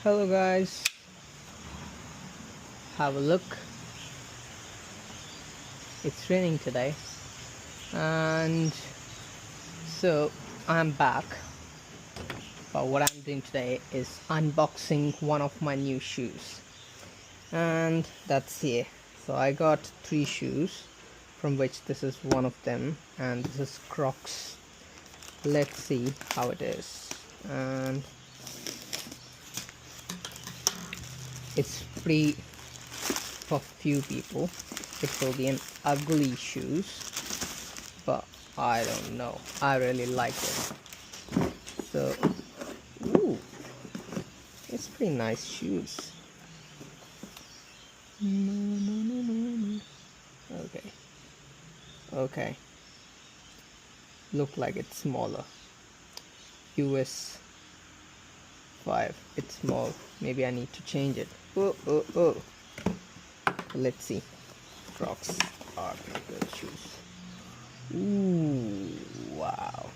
Hello guys, have a look. It's raining today, and so I'm back. But what I'm doing today is unboxing one of my new shoes, and that's here. So I got 3 shoes, from which this is one of them, and this is Crocs. Let's see how it is. And it's free for few people. It will be an ugly shoes, but I don't know, I really like it. So ooh, it's pretty nice shoes. Okay, look like it's smaller. US 5, it's small. Maybe I need to change it. Oh, let's see. Crocs are pretty good shoes. Ooh, wow.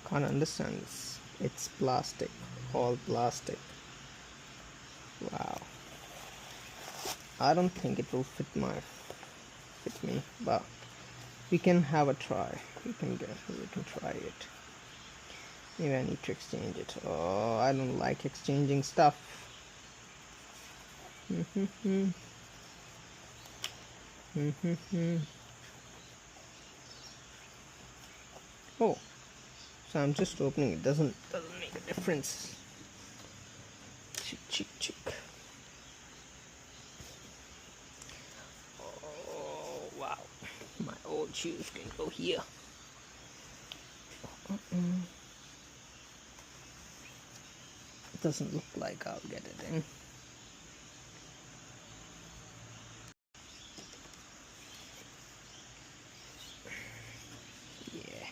Can't understand this. It's plastic, all plastic. Wow. I don't think it will fit me, but we can have a try. We can try it. Maybe I need to exchange it. Oh, I don't like exchanging stuff. Oh, so I'm just opening it. Doesn't make a difference. Chick. Oh wow, my old shoes can go here. It doesn't look like I'll get it in. Yeah,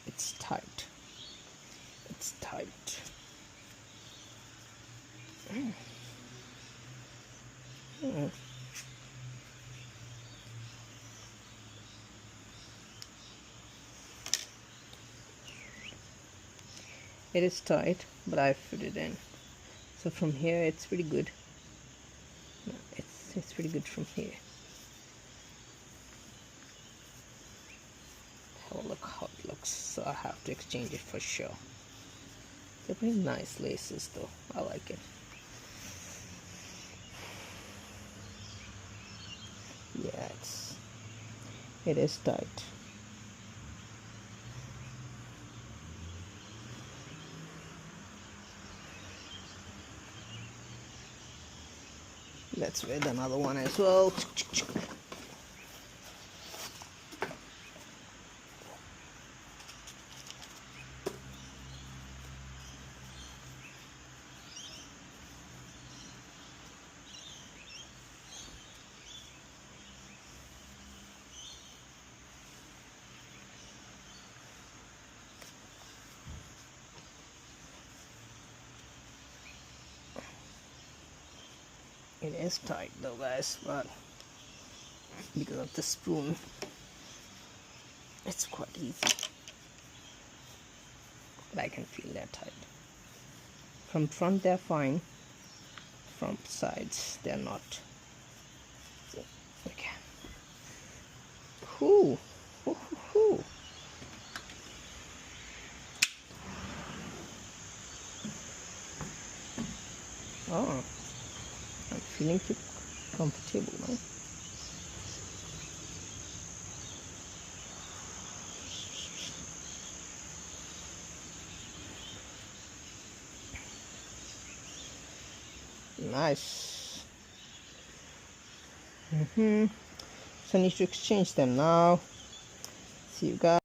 it's tight. It's tight. It is tight, but I fit it in. So from here, it's pretty good. No, it's pretty good from here. Have a look how it looks. So I have to exchange it for sure. They're pretty nice laces, though. I like it. Yeah, it is tight. Let's wear another one as well. It is tight though, guys, but because of the spoon, it's quite easy. But I can feel they're tight. From front they're fine. From sides they're not. So, okay. Whoo. Oh, I'm feeling too comfortable now. Nice. So I need to exchange them now. See you guys.